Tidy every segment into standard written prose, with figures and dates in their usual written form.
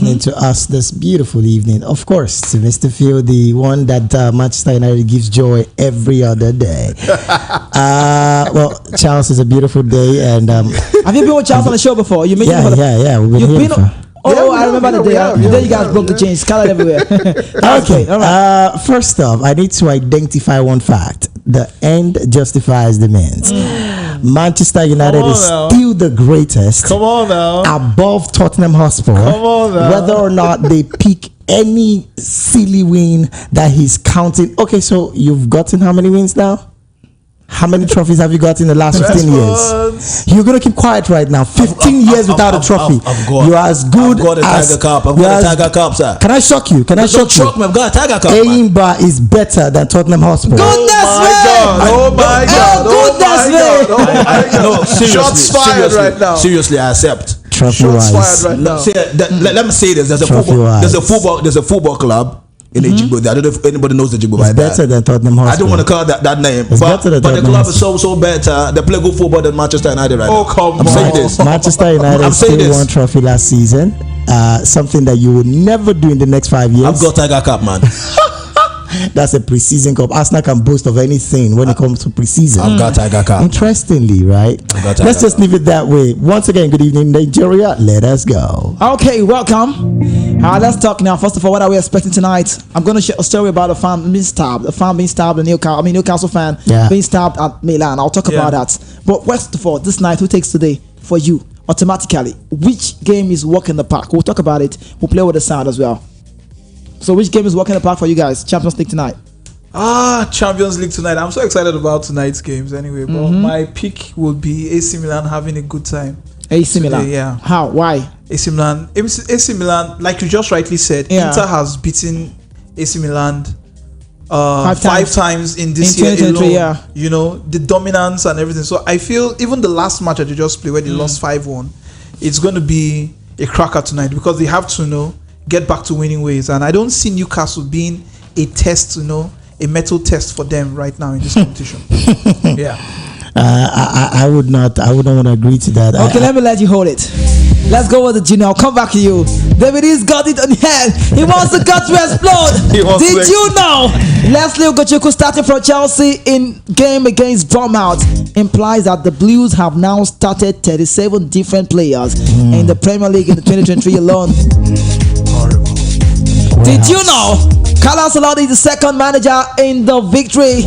listening to us this beautiful evening. Of course, to Mr. Phil, the one that Manchester United gives joy every other day. Well, Charles, is a beautiful day, and have you been with Charles on the show before? You yeah. We've been here. I remember the day you guys broke the chains, colored everywhere. Okay, all right. First off, I need to identify one fact: the end justifies the means. Manchester United is still the greatest. Come on now. Above Tottenham Hotspur. Come on now. Whether or not they pick any silly win that he's counting. Okay, so you've gotten how many wins now? How many trophies have you got in the last 15 years? You're going to keep quiet right now. 15 years without a trophy. You're as good I've got a Tiger Cup. I've got a Tiger Cup, sir. Can I shock you? Can I shock you? I've got a Tiger Cup. Aimba is better than Tottenham Hotspur. Goodness me! Oh my God! No, seriously. Shots fired right now. Seriously, I accept. Trophy wise. Right now. Let me say this. There's a football club in Ejigbo. I don't know if anybody knows Ejigbo by that. It's better than Tottenham Hotspur. I don't want to call that name. It's better than but the club Hotspur. is so better. They play good football than Manchester United right now. Oh, come I'm on. saying this. Manchester United still won trophy last season. Something that you will never do in the next 5 years. I've got Tiger Cup, man. That's a preseason cup. Arsenal can boast of anything when it comes to preseason. I've got Tiger Cup. Interestingly, right? Let's just leave it that way. Once again, good evening, Nigeria. Let us go. Okay, welcome. Let's talk now. First of all, what are we expecting tonight? I'm going to share a story about a fan being stabbed. A fan being stabbed, Newcastle fan being stabbed at Milan. I'll talk about that. But first of all, this night, who takes today for you automatically? Which game is walk in the park? We'll talk about it. We'll play with the sound as well. So which game is walking the park for you guys? Champions League tonight. Champions League tonight. I'm so excited about tonight's games anyway. But my pick will be AC Milan having a good time. AC Milan. Today, yeah. How? Why? AC Milan, like you just rightly said, Inter has beaten AC Milan five times in this year alone. Yeah. You know, the dominance and everything. So I feel even the last match that they just played where they lost 5-1, it's going to be a cracker tonight because they have to get back to winning ways. And I don't see Newcastle being a test, a metal test for them right now in this competition. Yeah. I would not want to agree to that. Okay, let me let you hold it. Let's go with the Gino. I'll come back to you. David has got it on head. He wants the gut to explode. Did you know? Leslie Ugochukwu starting from Chelsea in game against Bournemouth implies that the Blues have now started 37 different players in the Premier League in the 2023 alone. Horrible. Did you know? Carlo Ancelotti is the second manager in the victory.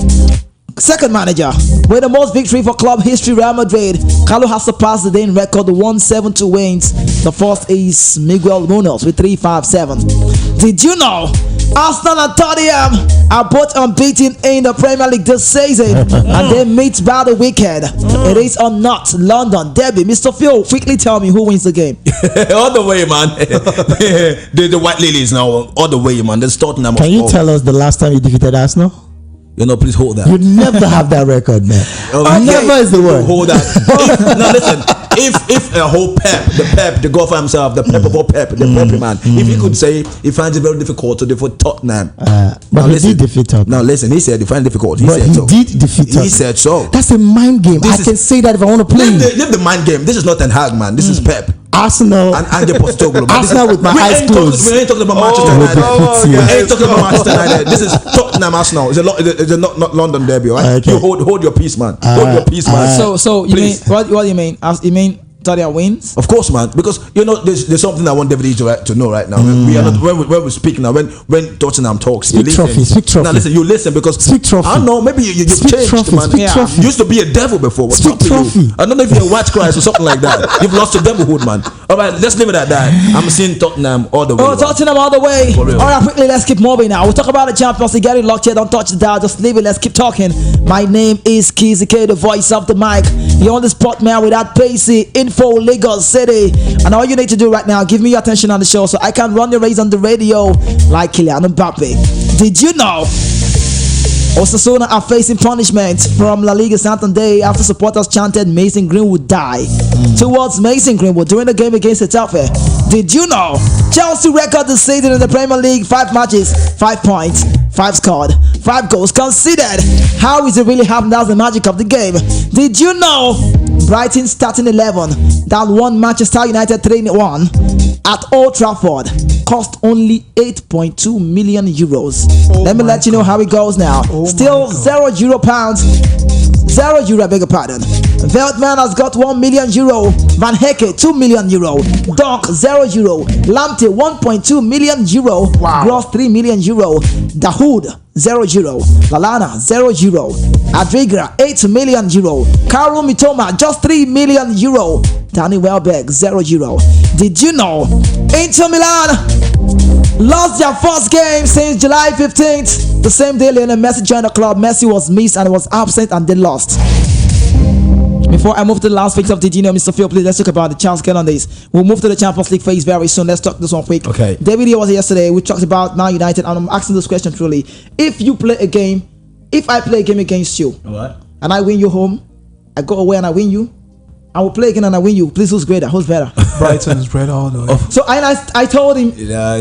Second manager with the most victory for club history, Real Madrid. Carlo has surpassed the Dane record, 172 wins. The first is Miguel Munoz with 357. Did you know Arsenal and Tottenham are both unbeaten in the Premier League this season and they meet by the weekend? It is or not London derby. Mr. Phil, quickly tell me who wins the game. All the way, man. the White Lilies now, all the way, man. There's Tottenham. Can you tell us the last time you defeated Arsenal? Please hold that. You never have that record, man. Never is the word. Hold that. Now listen, if a whole the golfer himself, the Pep of all Pep, the Pep man, if he could say he finds it very difficult to defeat Tottenham. But he did defeat Tottenham. Now listen, he said he finds it difficult. He did defeat Tottenham. He said so. That's a mind game. I can say that if I want to play. Leave the mind game. This is not Ten Hag, man. This is Pep. Arsenal and the Postecoglou. Arsenal with my eyes closed. We ain't talking about Manchester United. We ain't talking about Manchester United. This is Tottenham Arsenal. It's a not London derby, right? Okay. You hold your peace, man. Hold your peace, man. So you mean what do you mean? You mean Tottenham wins? Of course, man. Because there's something I want David to know right now. We are not when we speak now. When Tottenham talks, speak trophy. Now listen, you listen because speak trophy. I don't know. Maybe you've changed, trophy, man. Trophy. You used to be a devil before. What's speak trophy. I don't know if you're a white Christ or something like that. You've lost your devilhood, man. All right, let's leave it at that. I'm seeing Tottenham all the way. Oh, Tottenham all the way. All right, quickly, let's keep moving now. We'll talk about the Champions League. Get it locked here. Don't touch the dial. Just leave it. Let's keep talking. My name is Kizzy K, the voice of the mic. You're on the spot, man, with that pacey info, Lagos City. And all you need to do right now, give me your attention on the show so I can run the race on the radio like Kylian Mbappe. Did you know Osasuna are facing punishment from La Liga Santander after supporters chanted Mason Greenwood die towards Mason Greenwood during the game against Getafe? Did you know Chelsea record this season in the Premier League? 5 matches, 5 points, 5 scored, 5 goals conceded. How is it really happening? That's the magic of the game. Did you know Brighton starting 11 that won Manchester United 3-1 at Old Trafford cost only 8.2 million euros. Let me let you know how it goes now. Still €0 pounds. €0, I beg your pardon. Veltman has got 1 million euro. Van Hecke 2 million euro. Donk €0. Lamptey 1.2 million euro. Gross 3 million euro. Dahoud €0. Lallana €0. Adrigra 8 million euro. Karu Mitoma just 3 million euro. Danny Welbeck €0. Did you know Inter Milan lost their first game since July 15th? The same day Lionel Messi joined the club. Messi was missed and was absent and they lost. Before I move to the last phase of Did You Know, Mr. Phil, please let's talk about the chance. Get on this. We'll move to the Champions League phase very soon. Let's talk this one quick. Okay. David here was here yesterday. We talked about Man United, and I'm asking this question truly. If you play a game, if I play a game against you, and I win you home, I go away and I win you, I will play again and I win you. Please, who's greater? Who's better? Brighton's better all the way. So I told him,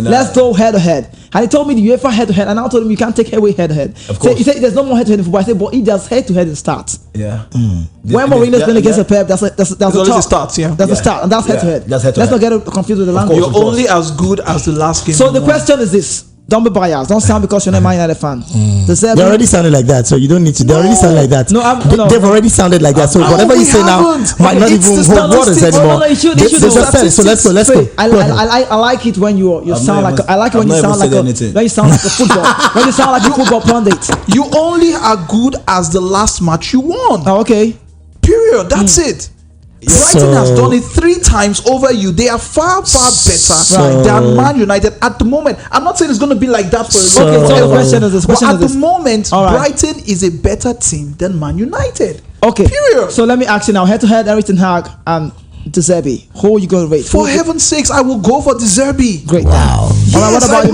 let's go head to head. And he told me the UEFA head to head. And I told him you can't take away head to head. Of course. He said there's no more head to head in football. I said, but if there's head to head, it starts. Yeah. When Mourinho's playing against a Pep, that's the top. Starts, yeah. That's the start, and that's head to head. That's head to Let's head. not get confused with the language. You're only as good as the last game. So the question is this. Don't be biased. Don't sound because you're not a Man United fan. They already sounded like that, so you don't need to. They already sound like that. No, they've already sounded like that. So whatever you say now might not even hold waters anymore. They just said it. So let's go. I like it when you sound like. I like it when you sound like a football. When you sound like a football pundit. You only are good as the last match you won. Oh, okay. Period. That's it. Brighton has done it 3 times over you. They are far better than Man United at the moment. I'm not saying it's going to be like that for a long time. So the question is this. But at the moment, Brighton is a better team than Man United. Okay. Period. So let me ask you now. Head to head, Eric Ten Hag and De Zerbi. Who are you going to rate? For heaven's sakes, I will go for De Zerbi. Great. Wow. Yes, what about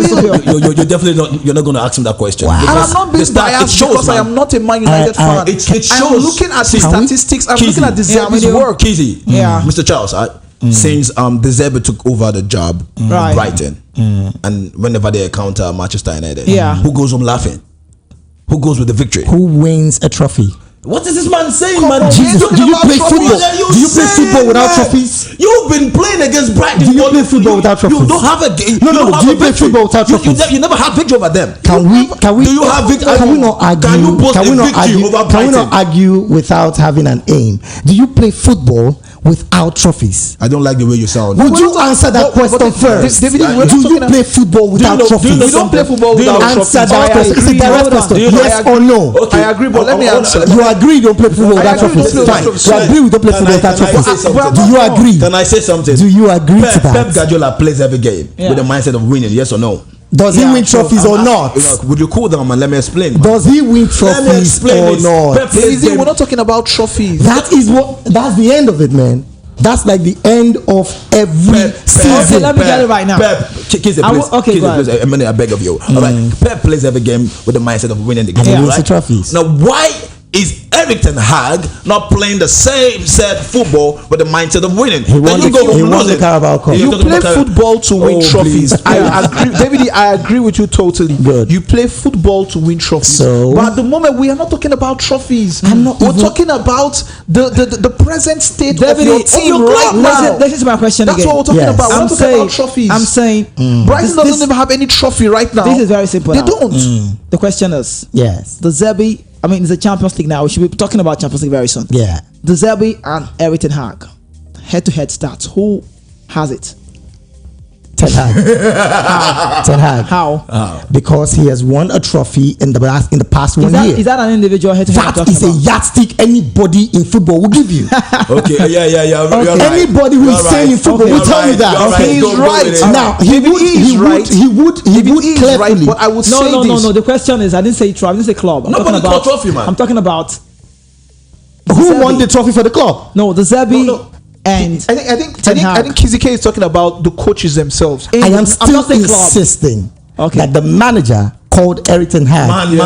you? You're definitely not. You're not going to ask him that question. Wow. And I'm not being biased because I am not a Man United fan. It shows. I'm looking at the statistics. I'm looking at De Zerbi's work. Kizzy, Mr. Charles, since De Zerbi took over the job, Brighton, and whenever they encounter Manchester United, who goes home laughing? Who goes with the victory? Who wins a trophy? What is this man saying, man? Jesus, do you play football? Do you play football without trophies? You've been playing against Brighton. Do you play football without trophies? You don't have a game. No. Do you play football without trophies? You never had victory over them. Can we? Do you have victory? Can we not argue? Can you boast a victory over Brighton? Can we not argue without having an aim? Do you play football without trophies? I don't like the way you sound. Would you answer that question first? Do you play football without trophies? You don't play football without trophies. Answer that question. It's a direct question. Yes or no? I agree, but let me answer. You agree you don't play football without trophies? Fine. You agree we don't play football without trophies? Do you agree? Can I say something? Do you agree to that? Pep Guardiola plays every game with the mindset of winning. Yes or no? Does he win trophies or not? Would you cool down, man? Let me explain. Man. Does he win trophies or not? We're not talking about trophies. That's the end of it, man. That's like the end of every season. Okay, let me get it right now. Pep, please. I beg of you. All right. Pep plays every game with the mindset of winning the game. And he wins the trophies. Now, why is Eric Ten Hag not playing the same set football with the mindset of winning? He won the Carabao Cup. You play football to win trophies. I agree, David. I agree with you totally. Good. You play football to win trophies. But at the moment, we are not talking about trophies. We're talking about the present state of your team right now. This is my question. That's what we're talking about. We're not talking about trophies. I'm saying Brighton doesn't even have any trophy right now. This is very simple. They don't. The question is, yes, De Zerbi. I mean, it's a Champions League now. We should be talking about Champions League very soon. Yeah. De Zerbi and Eric Ten Hag. Head-to-head stats. Who has it? Ten Hag. Ten Hag. How? Because he has won a trophy in the past 1 year. Is that an individual head-to-head? That is a yardstick anybody in football will give you. Okay. Yeah. Okay. Anybody who is saying in football will tell you that. Okay. He's right. Now he would cleverly. But I would say this. No. The question is, I didn't say trophy. I didn't say club. I'm talking about trophy, man. I'm talking about who won the trophy for the club. No, De Zerbi. And I think Kizike is talking about the coaches themselves. I am still insisting that the manager called Eric Ten Hag is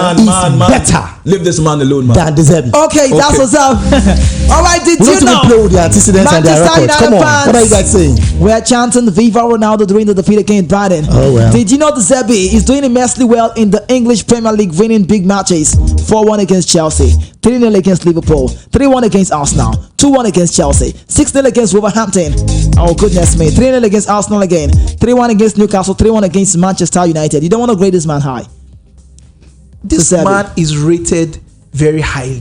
better. Leave this man alone, man. Than De Zerbi. Okay, that's what's up. All right, did you know? Play with the antecedents and their records. Come on, what are you guys saying? We're chanting Viva Ronaldo during the defeat against Brighton. Oh well. Did you know De Zerbi is doing immensely well in the English Premier League, winning big matches? 4-1 against Chelsea, 3-0 against Liverpool, 3-1 against Arsenal, 2-1 against Chelsea, 6-0 against Wolverhampton. Oh goodness me, 3-0 against Arsenal again, 3-1 against Newcastle, 3-1 against Manchester United. You don't want to grade this man high. This man is rated very highly.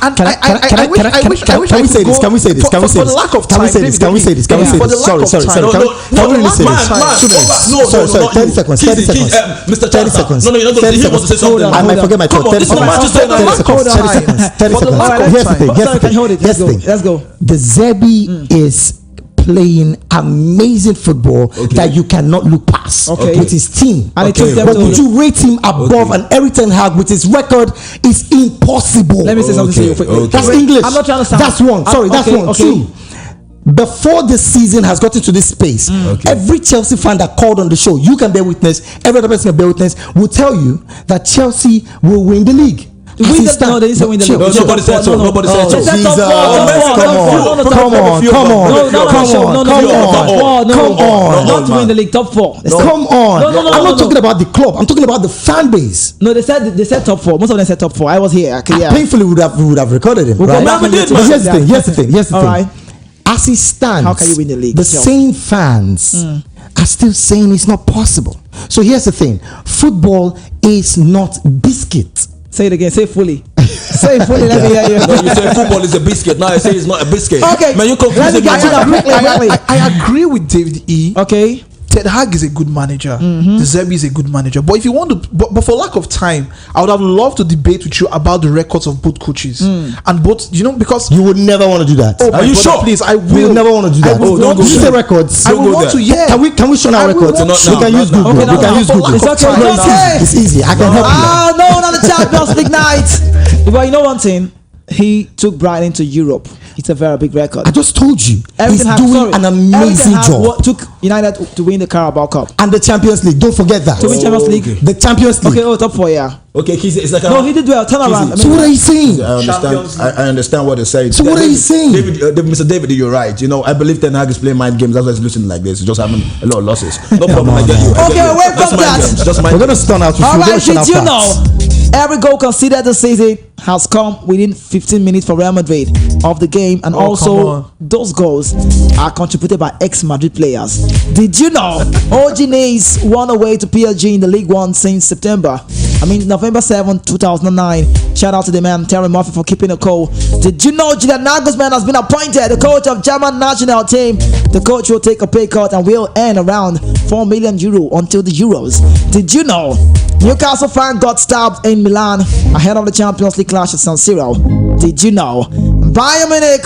And can we say this? Can we say this? Can we say this? For the lack of time. Can we say this? Can we say this? Sorry. Can we really say this? Sorry. 30 seconds. Mr. 30 seconds. No, you're not going to say something. I might forget my thought. 30 seconds. Here's the thing. Let's go. The Zebi is playing amazing football that you cannot look past with his team. And but would you rate him above an Eric Ten Hag with his record? Is impossible. Let me say something to you quickly. That's English. I'm not trying to sound. That's one. Sorry, that's one. Two. Before the season has gotten to this space, every Chelsea fan that called on the show, you can bear witness, every other person can bear witness, will tell you that Chelsea will win the league. No, they didn't say win the league. Nobody said so. Nobody said so. Come on. Not to win the league, top 4. Come on. I'm not talking about the club. I'm talking about the fan base. No, they said top 4. Most of them said top 4. I was here. Painfully, we would have recorded him. Right? But here's the thing. All right. As it stands, how can you win the league? The same fans are still saying it's not possible. So here's the thing: football is not biscuit. Say it again. Say it fully. Say it fully. Let me hear you. No, you say football is a biscuit. Now I say it's not a biscuit. Okay. Man, you confuse me. I agree with David E. Okay. Ten Hag is a good manager. The Zebi is a good manager. But if you want to, but for lack of time, I would have loved to debate with you about the records of both coaches and both. Because you would never want to do that. Oh, are you sure? Please, I will. You would never want to do that. Don't go say records. I will want to. Yeah. Can we show our records? We can use Google. We can use Google. It's okay. It's easy. I can help you. No, not the Champions League night. But you know one thing, he took Brighton to Europe. It's a very big record. I just told you. He's doing an amazing job. What took United to win the Carabao Cup and the Champions League. Don't forget that. To win Champions League. The Champions League. Okay, top 4, yeah. Okay, it's like no, he did well. Turn around. So what are you saying? I understand what you're saying. So what are you saying? Mr. David, you're right. I believe Ten Hag is playing mind games. That's why he's losing like this. He's just having a lot of losses. No problem. Okay, wait from that. We're gonna stun out. All right, did you know every goal conceded this season has come within 15 minutes for Real Madrid of the game, and also those goals are contributed by ex-Madrid players. Did you know Ojines won away to PSG in the League One since November 7, 2009. Shout out to the man Terry Murphy for keeping a cool. Did you know Julian Nagelsmann has been appointed the coach of German national team? The coach will take a pay cut and will earn around €4 million until the Euros. Did you know Newcastle fan got stabbed in Milan ahead of the Champions League clash at San Siro? Did you know Bayern Munich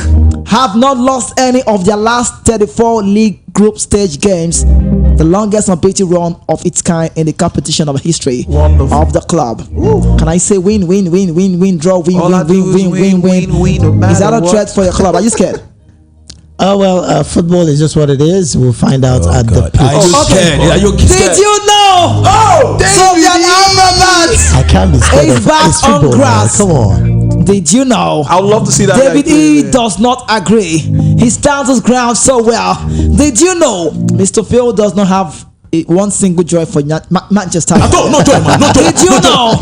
have not lost any of their last 34 league group stage games, the longest unbeaten run of its kind in the competition of history of the club? Can I say win, draw, win? Is that a threat for your club? Are you scared? Oh well, football is just what it is. We'll find out at the pitch. Are you scared? Did you know? Sofian Amrabat! I can't be scared. He's back on grass. Come on. Did you know? I would love to see that. David E does not agree. He stands his ground so well. Did you know Mr. Phil does not have one single joy for Manchester? No joy, man. No joy. Did you know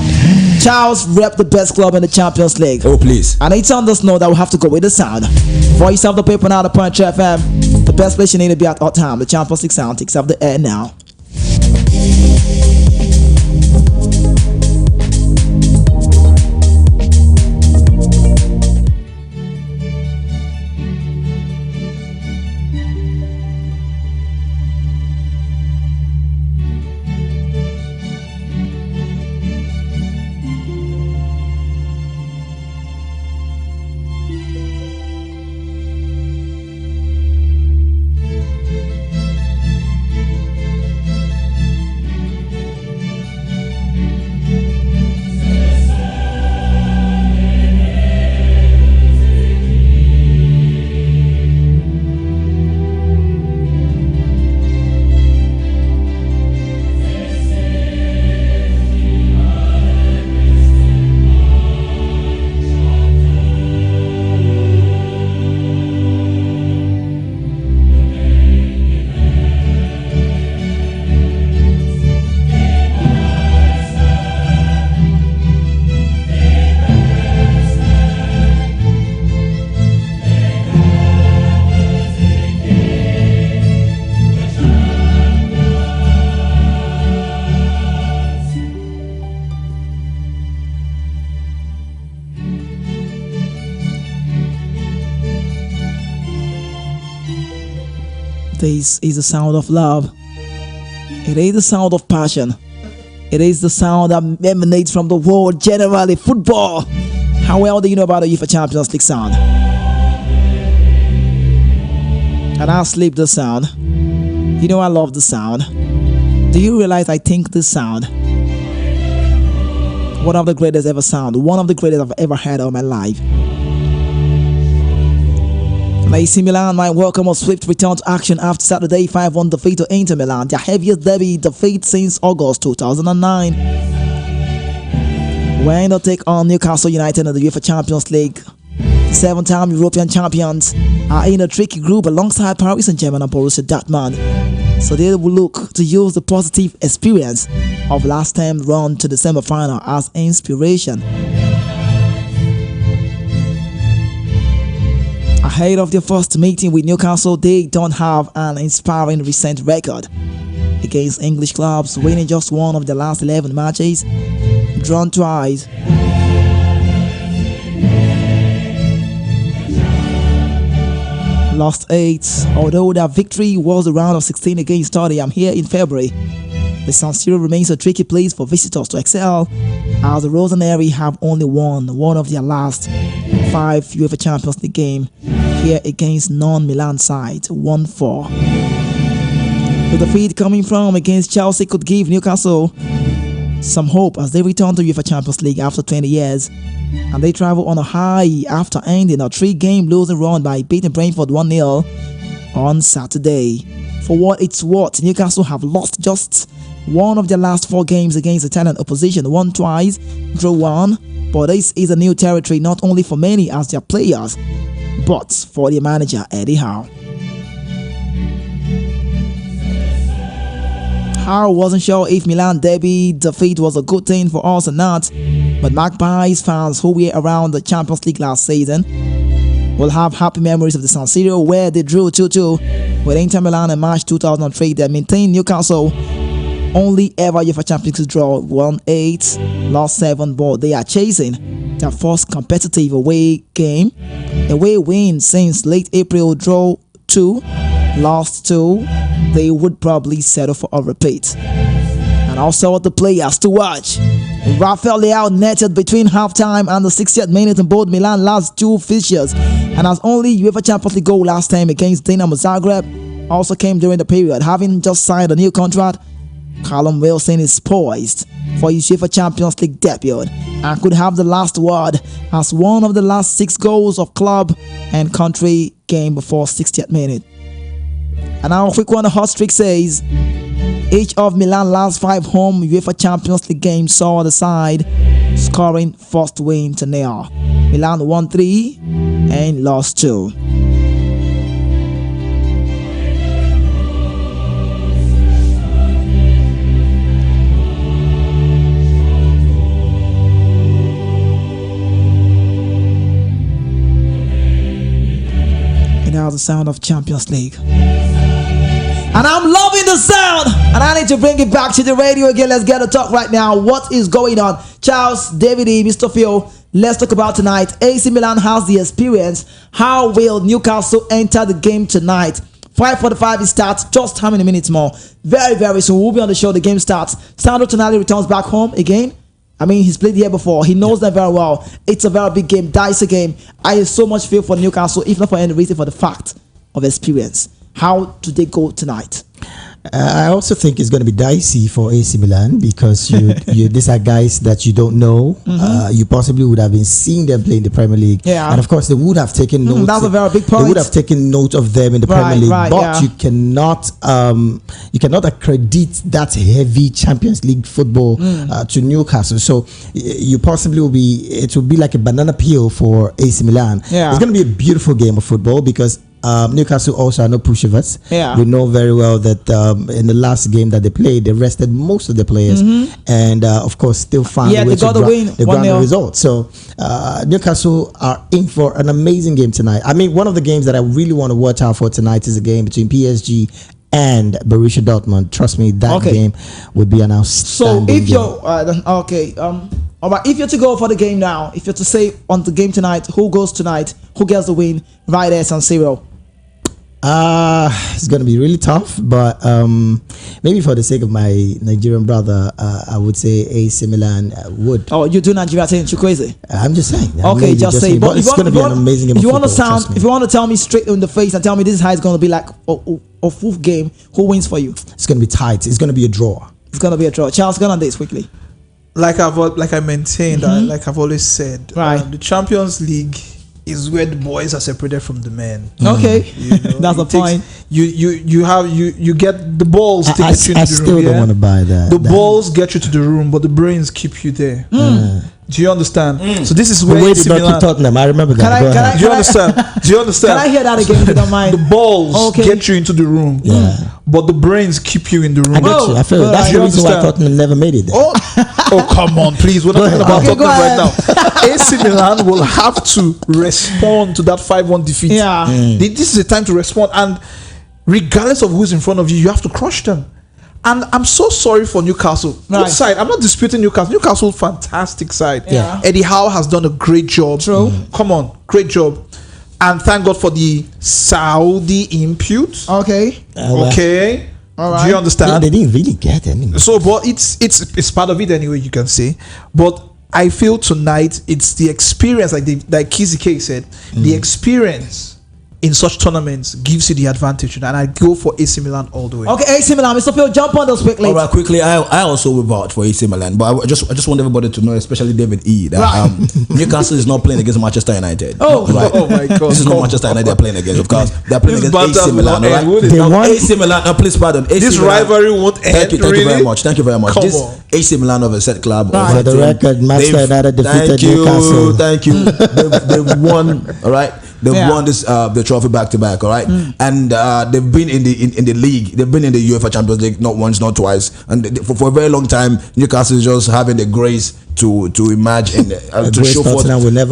Charles rep the best club in the Champions League? Oh please. And it's on this note that we have to go with the sound. Voice of the paper now, the Punch FM. The best place you need to be at all time. The Champions League sound takes up the air now. This is the sound of love. It is the sound of passion. It is the sound that emanates from the world generally. Football. How well do you know about the UEFA Champions League sound? And I sleep the sound. You know I love the sound. Do you realize I think this sound? One of the greatest ever sound. One of the greatest I've ever heard of my life. AC Milan might welcome a swift return to action after Saturday 5-1 defeat to Inter Milan, their heaviest derby defeat since August 2009. When they take on Newcastle United in the UEFA Champions League, 7-time European champions are in a tricky group alongside Paris Saint-Germain and Borussia Dortmund. So they will look to use the positive experience of last time run to the semi-final as inspiration. Ahead of their first meeting with Newcastle, they don't have an inspiring recent record against English clubs, winning just one of the last 11 matches, drawn twice. Lost 8, although their victory was the round of 16 against Tottenham here in February. The San Siro remains a tricky place for visitors to excel, as the Rossoneri have only won one of their last 5 UEFA Champions League games here against non-Milan sides, 1-4. The defeat coming from against Chelsea could give Newcastle some hope as they return to UEFA Champions League after 20 years, and they travel on a high after ending a 3-game losing run by beating Brentford 1-0 on Saturday. For what it's worth, Newcastle have lost just one of their last 4 games against Italian opposition, won twice, drew 1, but this is a new territory not only for many as their players, but for their manager Eddie Howe. Howe wasn't sure if Milan derby defeat was a good thing for us or not, but Magpies fans who were around the Champions League last season will have happy memories of the San Siro where they drew 2-2 with Inter Milan in March 2003. They maintained Newcastle only ever UEFA Champions League draw, won 8, lost 7, but they are chasing their first competitive away win since late April, draw 2, lost 2. They would probably settle for a repeat. And also the players to watch. Rafael Leao netted between halftime and the 60th minute in both Milan last 2 fixtures, and has only UEFA Champions League goal last time against Dinamo Zagreb also came during the period. Having just signed a new contract, Callum Wilson is poised for his UEFA Champions League debut and could have the last word as one of the last 6 goals of club and country came before 60th minute. And now a quick one, the hot streak says each of Milan's last 5 home UEFA Champions League games saw the side scoring first win to nil. Milan won 3 and lost 2. And now the sound of Champions League. And I'm loving the sound, and I need to bring it back to the radio again. Let's get a talk right now. What is going on? Charles, David, Mr. Phil, let's talk about tonight. AC Milan has the experience. How will Newcastle enter the game tonight? 5:45 it starts. Just how many minutes more? Very, very soon. We'll be on the show. The game starts. Sandro Tonali returns back home again. I mean, he's played here before. He knows them very well. It's a very big game, dicey game. I have so much feel for Newcastle, if not for any reason, for the fact of experience. How do they go tonight? I also think it's going to be dicey for AC Milan because these are guys that you don't know. You possibly would have been seeing them play in the Premier League, and of course they would have taken note. That's a very big point. They would have taken note of them in the Premier League, but you cannot accredit that heavy Champions League football to Newcastle. So you possibly will be. It will be like a banana peel for AC Milan. It's going to be a beautiful game of football because Newcastle also are no pushovers. We know very well that in the last game that they played, they rested most of the players, and of course still found a way to grab the result. So Newcastle are in for an amazing game tonight. I mean, one of the games that I really want to watch out for tonight is a game between PSG and Borussia Dortmund. Trust me, that game would be an outstanding game. So if you're all right, if you're to go for the game now, if you're to say on the game tonight, who goes tonight, who gets the win right there, San Siro? It's going to be really tough, but maybe for the sake of my Nigerian brother, I would say AC Milan would. Oh, you do Nigeria saying you're crazy? I'm just saying. Okay, just say. But it's going to be an amazing game. If you want to tell me straight in the face and tell me this is how it's going to be, like a full game, who wins for you? It's going to be tight. It's going to be a draw. It's going to be a draw. Charles, go on this quickly. Like I maintained, like I've always said, right? The Champions League is where the boys are separated from the men. Okay, you know, that's the point. You get the balls. Take you into the room. I still don't want to buy that. The balls get you to the room, but the brains keep you there. Do you understand? So this is where AC Milan. Tottenham. I remember that. Do you understand? Do you understand? Can I hear that again if you don't mind? The balls get you into the room, but the brains keep you in the room. I get you. I feel that's the reason why Tottenham never made it there. Oh, come on, please. We're not talking about Tottenham right now. AC Milan will have to respond to that 5-1 defeat. Yeah. This is a time to respond, and regardless of who's in front of you, you have to crush them. And I'm so sorry for Newcastle. Good side. I'm not disputing Newcastle. Newcastle, fantastic side. Yeah. Eddie Howe has done a great job. True. Come on, great job. And thank God for the Saudi impute. Okay. Okay. All right. Do you understand? Yeah, they didn't really get any. So, but it's part of it anyway. You can say, but I feel tonight it's the experience, like Kizzy K said, the experience in such tournaments gives you the advantage, and I go for AC Milan all the way. Okay, AC Milan, Mr. Phil, jump on those quickly. All right, quickly. I also will vouch for AC Milan, but I just want everybody to know, especially David E, that Newcastle is not playing against Manchester United. Oh my God! This is not Manchester United they're playing against. Of course, they're playing against AC Milan. All right, they won. AC Milan. Please pardon. AC this Milan, rivalry won't end. Thank you very much. Thank you very much. This AC Milan of a set club. For the record, Manchester United defeated Newcastle. Thank you. They've won. All right. They've won this the trophy back to back, all right, and they've been in the league. They've been in the UEFA Champions League not once, not twice, and for a very long time, Newcastle is just having the grace to emerge and to show forth.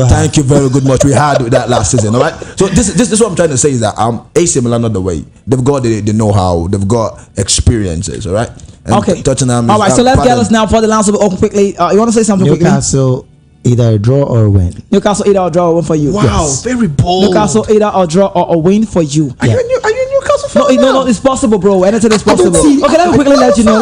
Thank you very good much. We had that last season, all right. So this is what I'm trying to say is that AC Milan not the way. They've got the know-how. They've got experiences, all right. And okay. Tottenham. All right. So let's get us now for the lines will be open quickly. You want to say something Newcastle, quickly? Either a draw or a win. Newcastle either or draw or win for you. Wow, very bold. Newcastle either or draw or a win for you. Are you a Newcastle fan? No, it's possible, bro. Anything is possible. Okay, let me quickly let you know.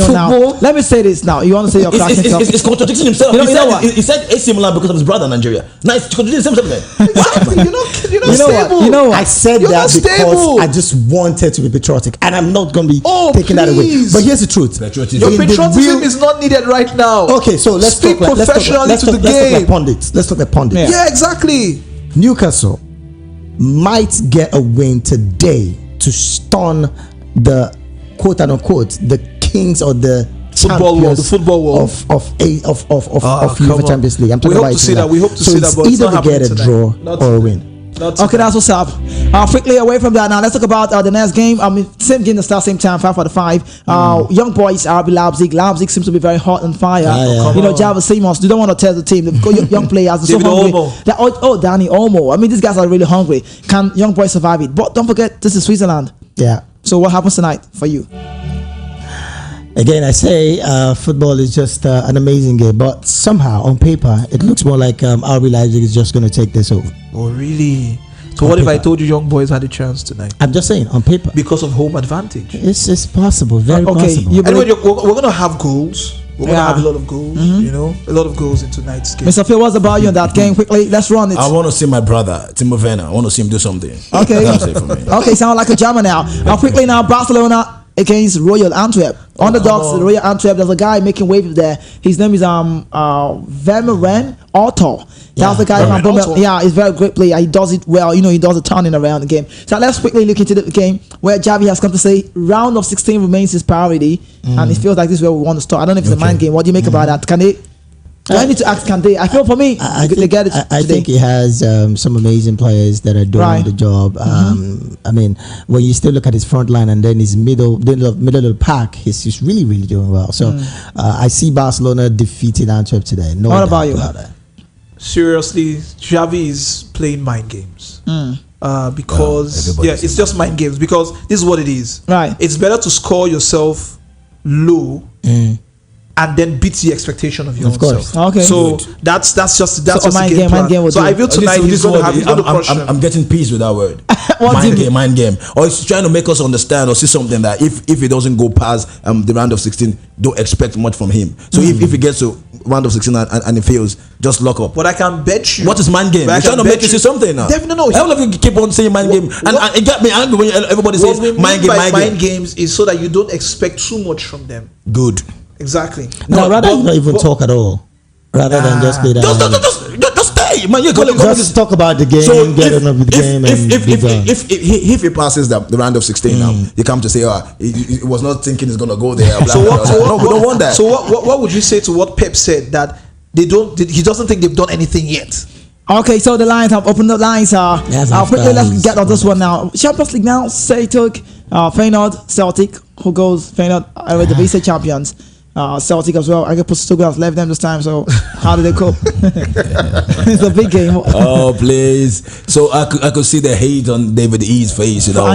Now. Let me say this now. You want to say your cracking stuff? It's contradicting himself. You know what? He said AC Milan because of his brother Nigeria. Nice, contradicting himself then. Exactly. You're not stable. You know what? I said that because I just wanted to be patriotic, and I'm not going to be taking that away. But here's the truth. Your patriotism is not needed right now. Okay, so let's speak professionally to the game. Let's talk like pundits. Yeah, exactly. Newcastle might get a win today to stun the quote unquote the kings or the football world, the football world of UEFA Champions League. I'm talking about that. We hope to see that. But either they get a draw or a win. Okay, that's what's up. Quickly away from that now, let's talk about the next game. Same game to start, same time, 5:45. Young boys, RB Leipzig. Leipzig seems to be very hot on fire. Javi Simons, they don't want to tell the team. They've got young players, they're so hungry. Danny Olmo. I mean, these guys are really hungry. Can young boys survive it? But don't forget, this is Switzerland. Yeah. So what happens tonight for you? Again, I say football is just an amazing game, but somehow on paper it looks more like RB Leipzig is just going to take this over. Oh, really? So what if I told you young boys had a chance tonight? I'm just saying on paper because of home advantage. It's possible, very possible. Anyway, we're going to have goals. We're going to have a lot of goals. A lot of goals in tonight's game. Mr. Phil, what's about you on that game? Quickly, let's run it. I want to see my brother Timo Werner. I want to see him do something. Okay. That's it for me. Okay, sound like a German now. Quickly now, Barcelona against Royal Antwerp. Underdogs, Royal Antwerp. There's a guy making waves there. His name is Vermeeren Otto. That's the guy from Bournemouth. Yeah, he's a very great player. He does it well. He does the turning around the game. So let's quickly look into the game where Javi has come to say round of 16 remains his priority, and it feels like this is where we want to start. I don't know if it's a mind game. What do you make about that? Can they? I need to ask, can they? I feel for me, they get it. I think he has some amazing players that are doing the job. I mean, when you still look at his front line and then his middle of the pack, he's really, really doing well. So I see Barcelona defeating Antwerp today. No what about you? Seriously, Xavi is playing mind games. Because it's just mind games. Because this is what it is. Right. It's better to score yourself low and then beat the expectation of your own self. Okay. So that's just mind game. So I feel tonight he's going to crush them. I'm getting peace with that word. mind game. Or he's trying to make us understand or see something that if he doesn't go past the round of 16, don't expect much from him. So if he gets to round of 16 and he fails, just lock up. But I can bet you. What is mind game? You're trying to make you see something now. Definitely no. I don't know if you keep on saying mind game, and it got me angry when everybody says mind game. Mind games is so that you don't expect too much from them. Good. Exactly. No, rather not even talk at all. Rather than just play that. Just stay, man. Just talk about the game, get on with the game, if he passes the round of 16 now, you come to say, he was not thinking he's gonna go there. So we don't want that. So what would you say to what Pep said that he doesn't think they've done anything yet? Okay, so the lines have opened the lines. Quickly, let's get on this one now. Champions League now. Celtic, Feyenoord, Celtic. Who goes? Feyenoord are the vice champions. Celtic as well. I can put Stuttgart left them this time. So how do they cope? It's a big game. Oh please! So I could see the hate on David E's face. You know?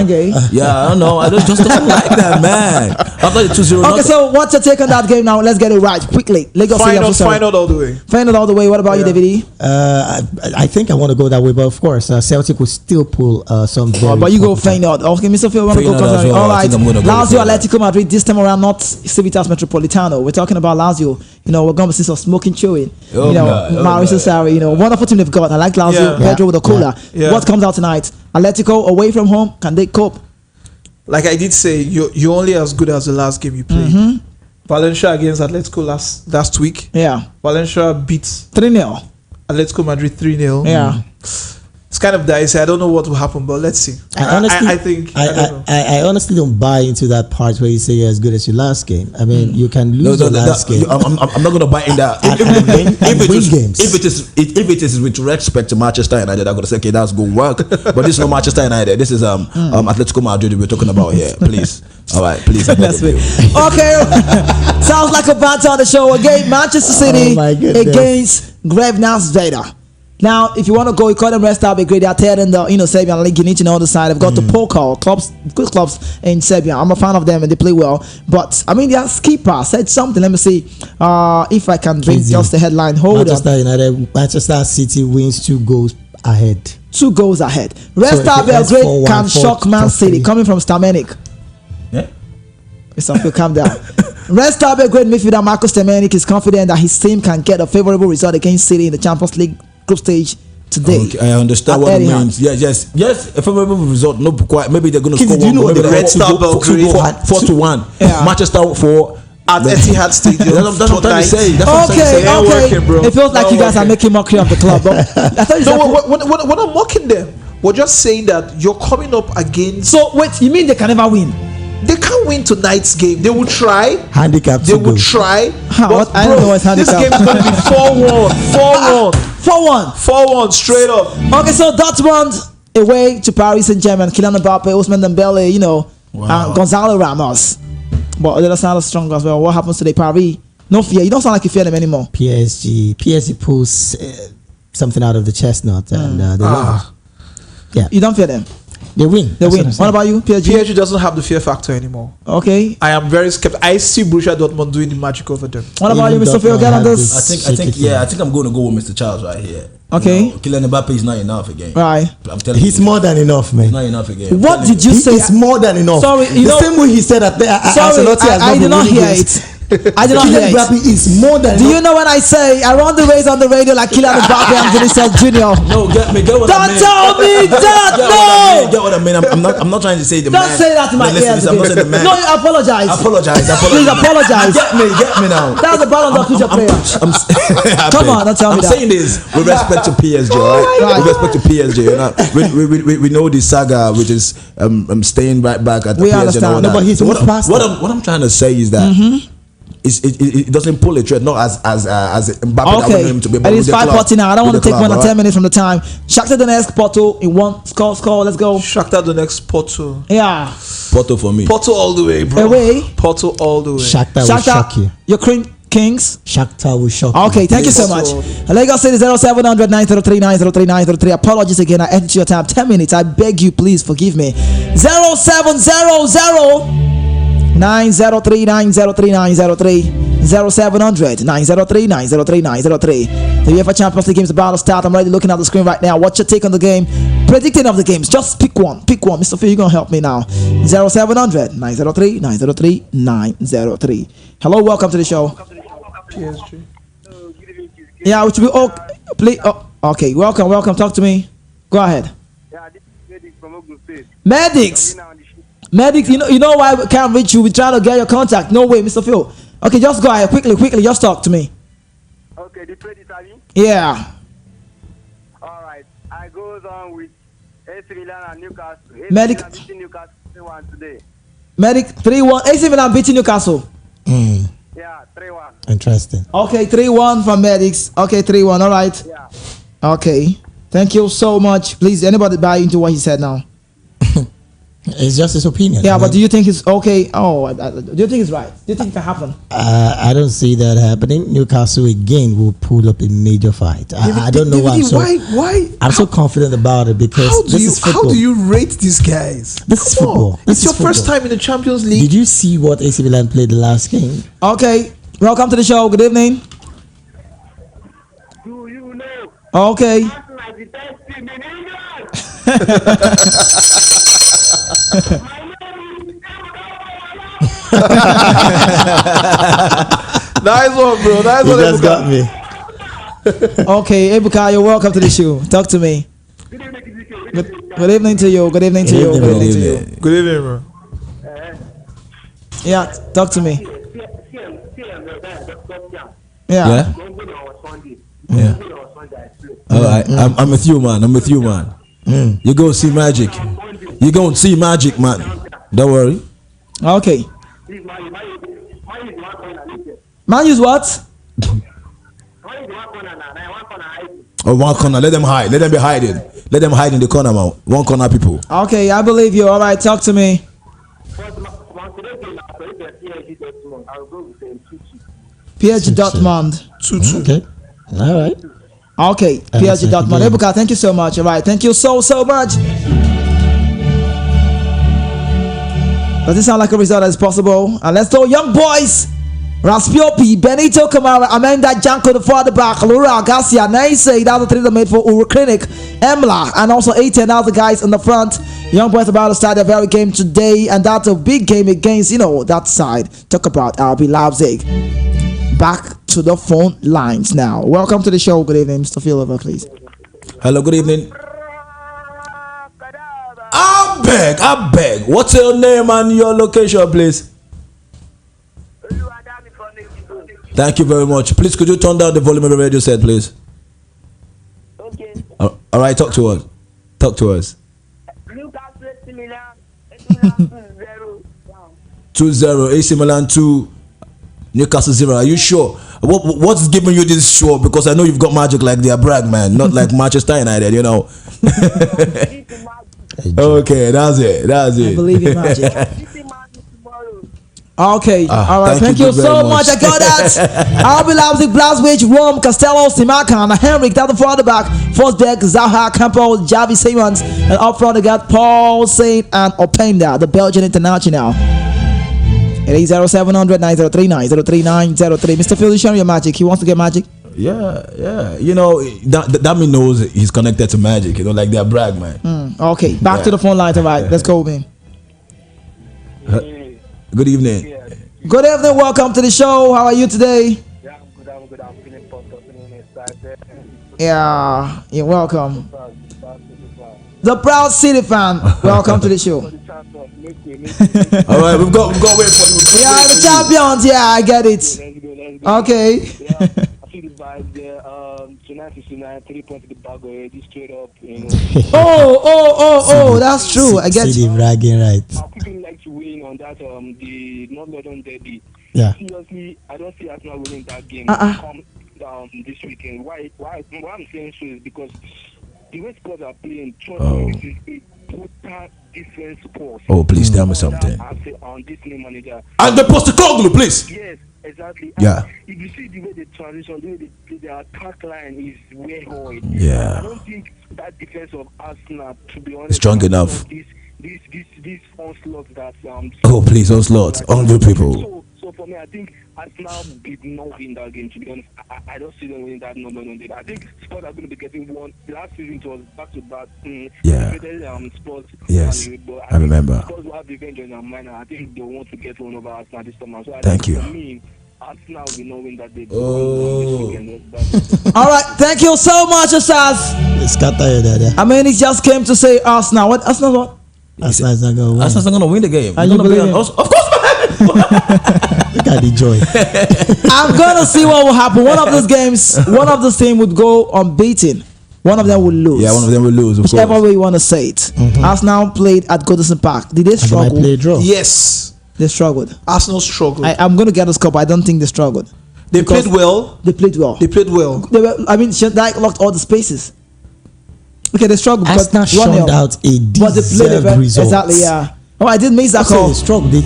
Yeah, I don't know. I just don't like that, man. After the 2-0. Okay, so what's your take on that game now? Let's get it right quickly. Feyenoord all the way. Feyenoord all the way. What about you, David E? I think I want to go that way, but of course, Celtic will still pull some. But you go Feyenoord. Okay, Mr. Phil, want to go? Well. All right. Lazio, Atletico Madrid. This time around, not Civitas Metropolitano. We're talking about Lazio. You know, we're going to see some smoking chewing. Mauricio Sarri. Wonderful team they've got. I like Lazio. Pedro with a cola. What comes out tonight? Atletico away from home. Can they cope? Like I did say, you're only as good as the last game you played. Valencia against Atletico last week. Yeah. Valencia beats 3-0. Atletico Madrid 3-0. Yeah. It's kind of dicey. I don't know what will happen, but let's see. I honestly don't buy into that part where you say you're as good as your last game. I mean, you can lose your last game. I'm not going to buy in that. If it is with respect to Manchester United, I'm going to say, okay, that's good work. But this is not Manchester United. This is Atletico Madrid we're talking about here. Please. All right, please. Okay. Sounds like a banter on the show. Again, Manchester City against Grevnas-Veda. Now, if you want to go, you call them Red Star Belgrade. They are tearing the Serbian league. You need to know the side. They've got the Pokal clubs, good clubs in Serbia. I'm a fan of them and they play well. But I mean, their skipper said something. Let me see if I can bring just the headline. Manchester United, Manchester City wins 2 goals ahead. 2 goals ahead. Red Star Belgrade can shock Man City. Coming from Stamenik. Yeah. Mr. Calm down. Red Star Belgrade midfielder Marcus Stamenik is confident that his team can get a favorable result against City in the Champions League group stage today. Okay, I understand what it means. Yes. A favorable result. No, quite. Maybe they're going to score 1 goal. The Red Star Belgrade 4-1. Manchester 4 at Etihad Stadium. That's what I'm trying to say. It feels like you guys are making mockery of the club. I thought we're not mocking them. We're just saying that you're coming up against. So wait, you mean they can never win? They can't win tonight's game. They will try. Handicap. They will try. But I don't know what's handicap. This game is going to be 4-1. 4-1 straight up. Okay, so Dortmund away to Paris Saint-Germain. Kylian Mbappe, Ousmane Dembele, and Gonzalo Ramos. But they're not strong as well. What happens today, Paris? No fear. You don't sound like you fear them anymore. PSG pulls something out of the chestnut and they win. Yeah. You don't fear them. They win. What about you, PSG? PSG doesn't have the fear factor anymore. Okay. I am very skeptical. I see Borussia Dortmund doing the magic over them. What about you, Mr. Phil? Get on this. I think I'm going to go with Mr. Charles right here. Okay. Kylian Mbappe is not enough again. Right. I'm telling he's more than enough, man. He's not enough again. What did you say? He's more than enough. Sorry, the same way he said that. I did not hear it. I did not hear it. Mbappe is more than. Do you know when I say I run the race on the radio like Kylian Mbappe and Vinicius Junior? No, get what I mean. Don't tell me that. No. Get what I mean. I'm not trying to say the man. Don't say that to my ears. I'm not saying the man. No, you apologize. Please apologize. Get me now. That's the Ballon d'Or future player. Come on, don't tell me that. I'm saying this with respect to PSG, right? With respect to PSG, we know the saga which is staying right back at the PSG. We understand. No, but he's what I'm trying to say is that. It doesn't pull a thread, not as Mbappe. Okay, him to be, it is 5:40 now. I don't want to take more than 10 minutes from the time. Shakhtar Donetsk, Porto in one score. Let's go. Shakhtar Donetsk, Porto. Yeah. Porto for me. Porto all the way, bro. Away. Porto all the way. Shakhtar will shock you. Ukraine Kings. Shakhtar will shock you. Okay, thank you so much. Lagos City 0700 903 903 903. Apologies again. I ended your time 10 minutes. I beg you, please forgive me. 0700 903 903 903 0700 903 903 903. The UEFA Champions League game is about to start. I'm already looking at the screen right now. What's your take on the game? Predicting of the games. Just pick one. Pick one. Mr. Phil, you're going to help me now. 0700 903 903 903. Hello, welcome to the show. PSG. Yeah, which will okay. Please. Oh, okay, welcome. Talk to me. Go ahead. Yeah, this is Medics from Ogun State. Medics. You know why we can't reach you? We try to get your contact. No way, Mr. Phil. Okay, just go ahead. Quickly. Just talk to me. Okay, the predict, are you? Yeah. All right. I goes on with AC Milan and Newcastle. Medic. Milan beating Newcastle 3-1 today. Medic 3-1. AC Milan beating Newcastle. Yeah, 3-1. Interesting. Okay, 3-1 for Medics. Okay, 3-1. All right. Yeah. Okay. Thank you so much. Please, anybody buy into what he said now? It's just his opinion. Yeah, but do you think it's okay? Oh, do you think it's right? Do you think it can happen? I don't see that happening. Newcastle again will pull up a major fight. I don't know why. Why? I'm so confident about it because How do you rate these guys? This is football. It's your first time in the Champions League. Did you see what AC Milan played the last game? Okay, welcome to the show. Good evening. Do you know? Okay. Arsenal is the best team in England? Nice one, bro. Nice You one. just got me. Okay, Ebuka, you're welcome to the show. Talk to me. Good evening to you. Good evening to you. Good evening to you. Good evening, bro. Yeah, talk to me. Yeah. All right, I'm with you, man. You go see magic. You go see magic, man. Don't worry. Okay. Man use what? Oh, one corner. Let them hide. Let them be hiding. Let them hide in the corner, man. One corner people. Okay, I believe you. All right, talk to me. PSG Dortmund. 2-2. Okay. All right. Okay, PSG Dortmund. Ebuka, thank you so much. All right, thank you so much. Does it sound like a result that is possible? And let's go, young boys. Raspiopi, Benito Kamara, Amanda Janko, the father back, Laura Garcia, Naise, that's the three that made for Uru Clinic, Emla, and also 8-10 other guys in the front. Young boys about to start their very game today, and that's a big game against, that side. Talk about RB Leipzig. Back to the phone lines now. Welcome to the show. Good evening, Mr. Philliver, please. Hello, good evening. I beg. What's your name and your location, please? Thank you very much. Please, could you turn down the volume of the radio set, please? Okay. All right, talk to us. Newcastle AC Milan 2-0. 2-0, AC Milan 2, Newcastle 0. Are you sure? What's giving you this sure? Because I know you've got magic like their brag, man. Not like Manchester United, Okay, that's it. I believe in magic. Okay, all right. Thank you so much. I got that. RB Leipzig, Blaswich, Rome, Castello, Simakan, Henrik, that's the front back. Forsberg, Zaha, Campbell, Javi Simons, and up front they got Paul Saint and Openda, the Belgian international. It is 0700 903 903 903. Mr. Phil, you sharing your magic. He wants to get magic. Yeah. That means knows he's connected to magic. Like their brag, man. Okay, back to the phone line. All right, let's go, man. Good evening. Good evening. Welcome to the show. How are you today? Yeah, I'm good. I'm feeling pumped up and excited. Yeah, you're welcome. The proud city fan. Welcome to the show. All right, we've got wait for you. We are the champions. Yeah, I get it. Okay. Yeah, I see the vibe there. Tonight is 3 points to the bag already, straight up. Oh, that's true. I get See you. the bragging right. I quickly like to win on that the North London derby. Yeah. Seriously, I don't see Arsenal winning that game come this weekend. Why I'm saying so is because the way Spurs are playing, this is a total different sport. Oh, please tell me something. On this new manager. And the Postecoglou, please. Yes, exactly. Yeah. If you see the way they transition, the way the attack line is way high. Yeah. I don't think that defense of Arsenal, to be honest, It's strong enough. This onslaught that Oh, please, onslaught. Hungry people. So So for me, I think Arsenal did not win that game. To be honest, I don't see them winning that number. I think Spurs are going to be getting one. Last season it was back to back. Spurs. Yes, I remember. Spurs will have revenge on their mind. I think they want to get one over Arsenal this time. So Thank you. For me, Arsenal will not win that day. All right, thank you so much, Asas. I mean, he just came to say Arsenal. What Arsenal? What? Arsenal's not gonna win. Arsenal's not gonna win the game. Are you believing? Of course. Look at the joy. I'm gonna see what will happen. One of those games, one of those teams would go unbeaten. One of them will lose. Yeah, one of them will lose. Whichever way you want to say it. Arsenal played at Goodison Park. Did they struggle? Play a draw. Yes, they struggled. Arsenal struggled. I'm going to get this cup. I don't think they struggled. They played well. They played well. They played well. They were, I mean, Shadai locked all the spaces. Okay, they struggled. Arsenal shunned out a deserved result. Exactly, yeah. Oh, I didn't miss that call. They struggled. They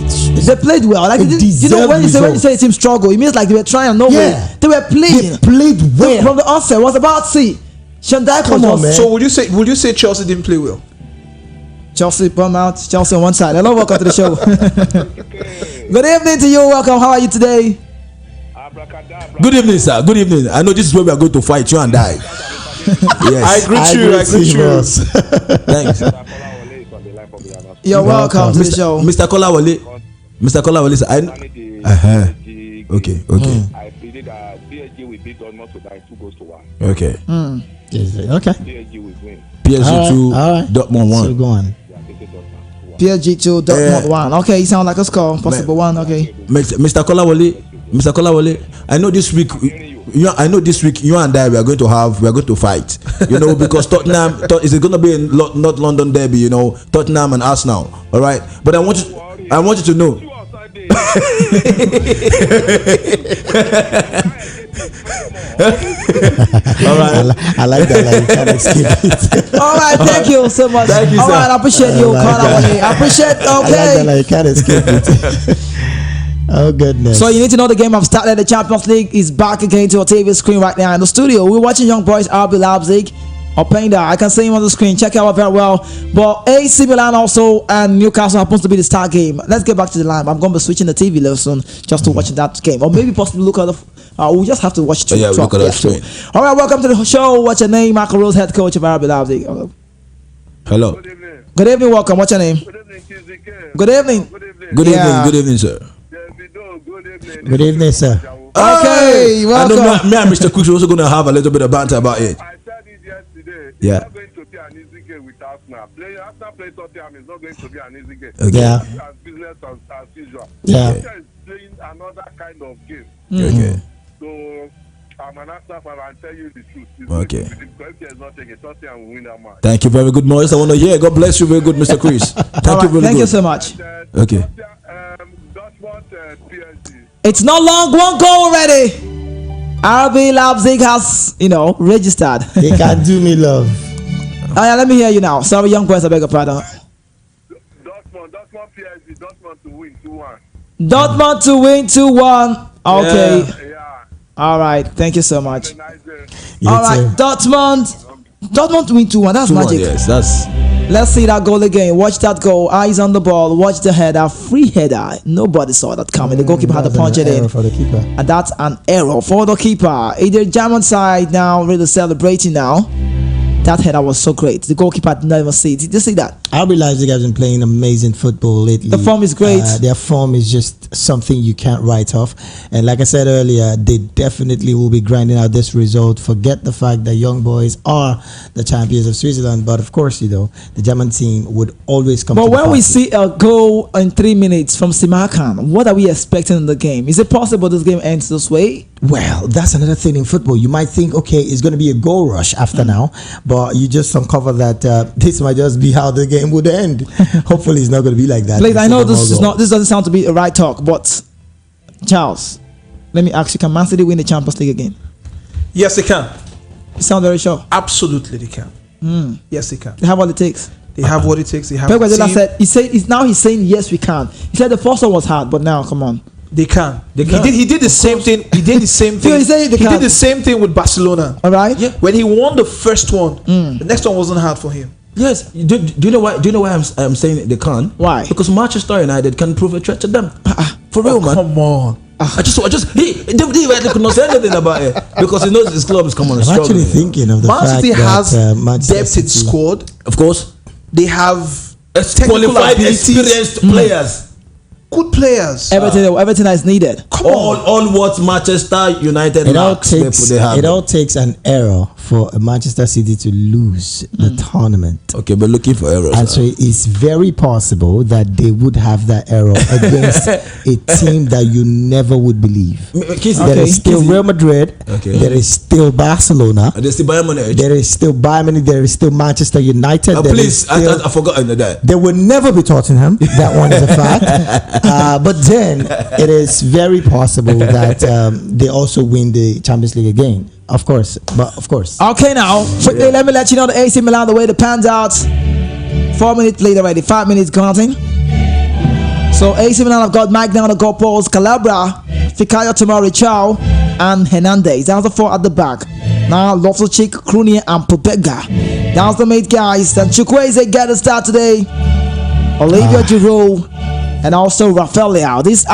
played well. Like, you know, when you say a team struggle, it means like they were trying no way. They were playing. They played well. From the onset, it was about C. Shandai was. So would you say Chelsea didn't play well? Chelsea bum out. Chelsea on one side. Hello, welcome to the show. Good evening to you. Welcome. How are you today? Good evening, sir. Good evening. I know this is where we are going to fight you and I. Yes. I greet you. Thanks. You're welcome to the show. Mr. Kolawole. Mr. Kolawole, sir. Okay. I believe that PSG will beat Dortmund tonight 2-1. Okay. Okay. PSG will win. PSG 2, Dortmund 1. So go on. PSG 2, Dortmund 1. Okay, you sound like a score. Possible 1. Okay. Mr. Kolawole, I know this week you and I we are going to fight. You know, because Tottenham is it going to be in not London derby, you know, Tottenham and Arsenal. All right? But I want you to know. All right. I like that. Like, you can't escape it. All right, thank you so much. Thank you, all sir. right, I appreciate you. I appreciate. Okay. I like that. Like, you can't escape it. Oh goodness. So you need to know the game have started. The Champions League is back again to our TV screen right now in the studio. We're watching Young Boys RB Leipzig. Openda, I can see him on the screen. Check it out very well. But AC Milan also and Newcastle happens to be the star game. Let's get back to the line. I'm going to be switching the TV later soon just to watch that game, or maybe possibly look at the. We just have to watch it. Yeah, look at that screen. All right, welcome to the show. What's your name? Marco Rose, head coach of RB Leipzig. Hello. Good evening. Good evening. Welcome. What's your name? Good evening, Kizike. Good evening. Good evening, sir. Good evening, sir. Okay, welcome. I know me and Mr. Cooks are also going to have a little bit of banter about it. I said it yesterday. Yeah. It's not going to be an easy game with Arsenal. After playing Tottenham, it's not going to be an easy game. Okay. Yeah. As business as usual. Yeah. Tottenham is playing another kind of game. Okay. So I'm an Arsenal fan. I'll tell you the truth. Okay. If is not taking Tottenham will win that match. Thank you very good, Morris. I want to hear. God bless you very good, Mr. Chris. Thank you so much. Okay. PSG. It's not long. One goal already. RB Leipzig has, registered. They can do me love. Let me hear you now. Sorry, Young Boys, I beg your pardon. Dortmund PSG, Dortmund to win 2-1. Dortmund to win 2-1. Okay. Yeah. All right. Thank you so much. Nice day. All right. Dortmund to win 2-1. That's magic. Yes, that's. Let's see that goal again. Watch that goal. Eyes on the ball. Watch the header. Free header. Nobody saw that coming. The goalkeeper had to punch it in. For the keeper. And that's an error for the keeper. The German side now really celebrating now. That header was so great. The goalkeeper did not even see it. Did you see that? RB Leipzig has been playing amazing football lately. The form is great. Their form is just something you can't write off. And like I said earlier, they definitely will be grinding out this result. Forget the fact that Young Boys are the champions of Switzerland. But of course, the German team would always come to the party. But when we see a goal in 3 minutes from Simakan, what are we expecting in the game? Is it possible this game ends this way? Well, that's another thing in football. You might think, okay, it's going to be a goal rush after now, but you just uncover that this might just be how the game would end. Hopefully, it's not going to be like that. Please, I know this doesn't sound to be a right talk, but Charles, let me ask you: can Man City win the Champions League again? Yes, they can. You sound very sure. Absolutely, they can. Yes, they can. They have what it takes. They have what it takes. They have. Pep Guardiola said he's saying yes, we can. He said the first one was hard, but now come on. They can. He did the same thing. He did the same thing. He did the same thing with Barcelona. All right. Yeah. When he won the first one, the next one wasn't hard for him. Yes. Do you know why? Do you know why I'm saying they can't? Why? Because Manchester United can prove a threat to them. For real, man. Come on. David could not say anything about it because he knows his club is coming on. I'm actually thinking of the Man fact City that has depth in squad. Of course, They have qualified, experienced players. Good players. Everything is needed. All what Manchester United lacks, they have. It all takes an error for Manchester City to lose the tournament. Okay, but looking for errors. And so it's very possible that they would have that error against a team that you never would believe. There is still Real Madrid. Okay. There is still Barcelona. There's still Bayern Munich. There is still Bayern Munich. There is still Manchester United. Please, I forgot that. There will never be Tottenham. That one is a fact. But then it is very possible that they also win the Champions League again. Of course. Okay, now quickly, let me let you know the AC Milan the way the pans out. 4 minutes played already. 5 minutes counting. So AC Milan have got Mike down the goal post, Calabria, Fikayo Tomori Chow, and Hernandez. That's the 4 at the back. Now Loftus-Cheek, Krunier, and Pobega. That's the mate guys. And Chukwueze get a start today. Olivier Giroud. And also Rafael Leao. This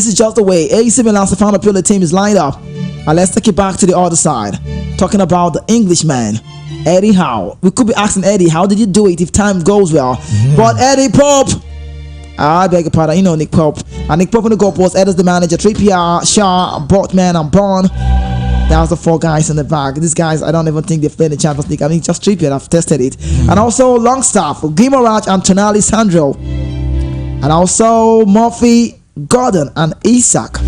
is just the way AC Milan's final appeal team is lined up. And let's take it back to the other side. Talking about the Englishman, Eddie Howe. We could be asking Eddie, how did you do it if time goes well? But Eddie Pope, I beg your pardon, you know Nick Pope. And Nick Pope in the goal post, Eddie's the manager, Trippier, Shaw, Botman, and Bond. That's the 4 guys in the back. These guys, I don't even think they've played in the Champions League. I mean, just Trippier, I've tested it. And also Longstaff, Guimaraes, and Tonali Sandro. And also Murphy, Gordon, and Isak.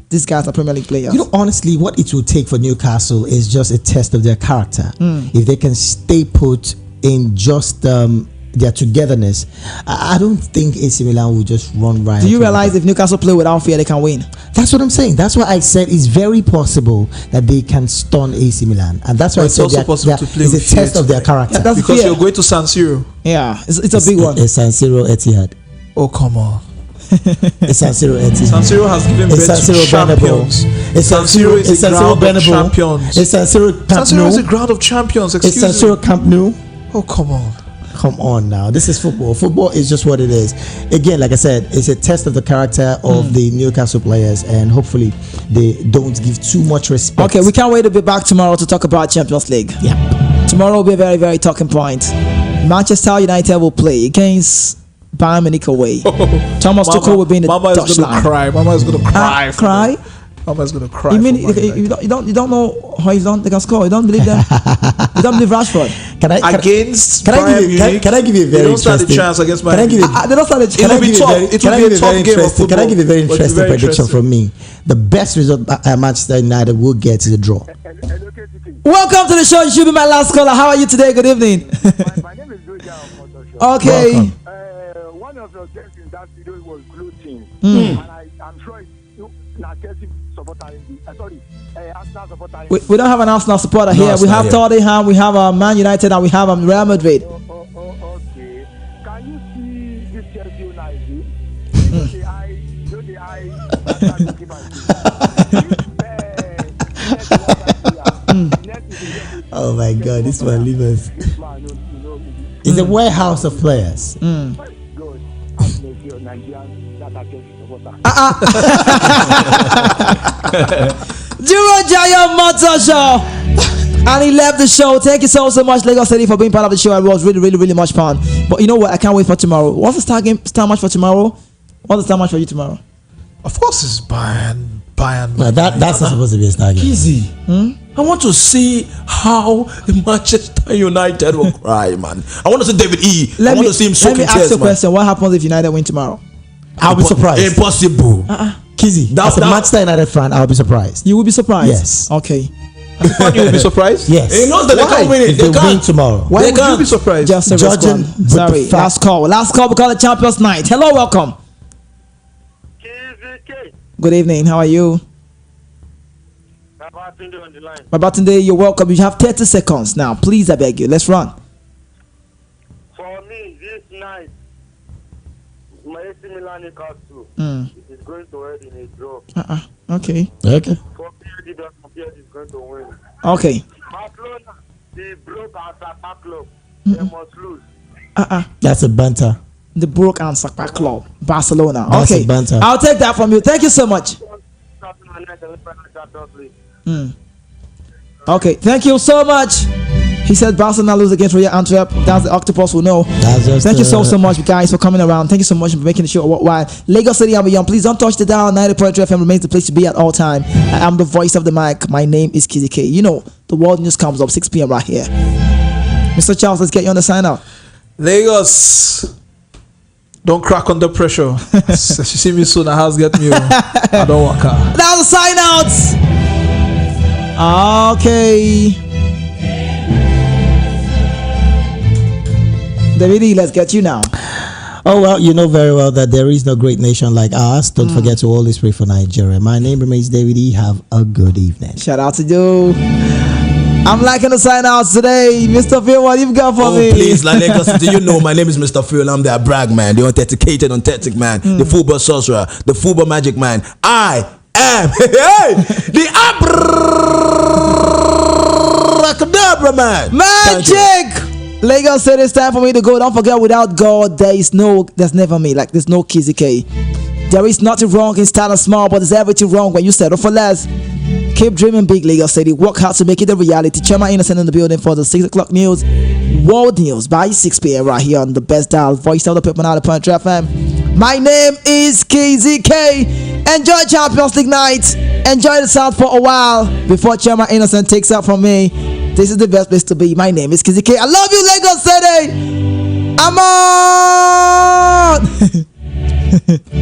These guys are Premier League players. You know, honestly, what it will take for Newcastle is just a test of their character. If they can stay put in just their togetherness, I don't think AC Milan will just run riot. Do you realize if Newcastle play without fear, they can win? That's what I'm saying. That's why I said it's very possible that they can stun AC Milan, and that's why it's also possible to play it's with a test of their character. Yeah, because you're going to San Siro. Yeah, it's a big one. It's San Siro Etihad. Oh, come on. It's San Siro Etihad. San Siro has given birth to champions. San Siro is a ground of champions. It's San Siro Camp Nou. San Siro is a ground of champions. It's San Siro Camp Nou. Oh, come on. Come on now. This is football. Football is just what it is. Again, like I said, it's a test of the character of the Newcastle players, and hopefully they don't give too much respect. Okay, we can't wait to be back tomorrow to talk about Champions League. Yeah. Tomorrow will be a very, very talking point. Manchester United will play against Bayern Munich away. Thomas Tuchel will be in the Mama is going to cry. Mama is going to cry. Cry? Mama is going to cry. You mean you don't know how they can score? You don't believe them? You don't believe Rashford? Can I give you a very interesting chance against Can I give you a very interesting prediction from me? The best result Manchester United will get is a draw. Welcome to the show. You should be my last caller. How are you today? Good evening. My name is Roger. Okay. Welcome. One of your guests in that video was Blue Team, and I'm sure it's not Chelsea supporter. Arsenal supporter. We don't have an Arsenal supporter here. We have Tottenham, we have Man United, and we have Real Madrid. Okay. Can you see this Chelsea United? Oh my God, this one leave us. It's a warehouse of players. Jiro Jaya Motor Show. And he left the show. Thank you so much, Lagos City, for being part of the show. It was really much fun. But you know what? I can't wait for tomorrow. What's the star match for tomorrow? What's the star match for you tomorrow? Of course, it's Bayern. No, that's not supposed to be a star game. Easy. I want to see how the Manchester United will cry, man. I want to see David E. I want to see him soaking tears, man. Let me ask you a question. What happens if United win tomorrow? I'll be surprised. Impossible. Kizzy, as a Manchester United fan, I'll be surprised. You will be surprised? Yes. Okay. You will be surprised? Yes. He knows that they can't win it. If they win tomorrow. Why would you be surprised? Just a Judging respond. Sorry. Last call because of Champions Night. Hello, welcome. Good evening. How are you? Babatunde, you're welcome. You have 30 seconds now. Please, I beg you. Let's run. For me, this night, my AC Milan Newcastle is going to end in a draw. Okay. For me, is going to win. Okay. Barcelona, they broke our Sapa club. They must lose. That's a banter. The Brook and Soccer Club, Barcelona. That's okay, a banter. I'll take that from you. Thank you so much. Okay, thank you so much. He said Barcelona lose against Royal Antwerp. That's the Octopus will know. Thank you so much, guys, for coming around. Thank you so much for making the show worthwhile. Lagos City and beyond. Please don't touch the dial. 90.3 FM remains the place to be at all time. I am the voice of the mic. My name is Kizzy K. You know, the world news comes up 6 p.m. right here. Mr. Charles, let's get you on the sign out. Lagos, don't crack under pressure. If you see me soon, the house get me. I don't walk out. Now the sign outs. Okay. David, let's get you now. Oh, well, you know very well that there is no great nation like ours. Don't forget to always pray for Nigeria. My name remains David E. Have a good evening. Shout out to you. I'm liking the sign outs today. Mr. Phil, what you've got for me? Please, like Lagos, do you know my name is Mr. Phil? I'm the brag man, the authenticated man, the football sorcerer, the football magic man. I am the abracadabra man. Magic! Lagos said it's time for me to go. Don't forget, without God, there's never me. Like, there's no Kizzy K. There is nothing wrong in starting small, but there's everything wrong when you settle for less. Keep dreaming big, Lagos City. Work hard to make it a reality. Ijeoma Innocent in the building for the 6 o'clock news. World news by 6 p.m. right here on the best dial. Voice of the people on the Point FM. My name is KZK. Enjoy Champions League night. Enjoy the South for a while before Ijeoma Innocent takes out from me. This is the best place to be. My name is KZK. I love you, Lagos City. I'm on.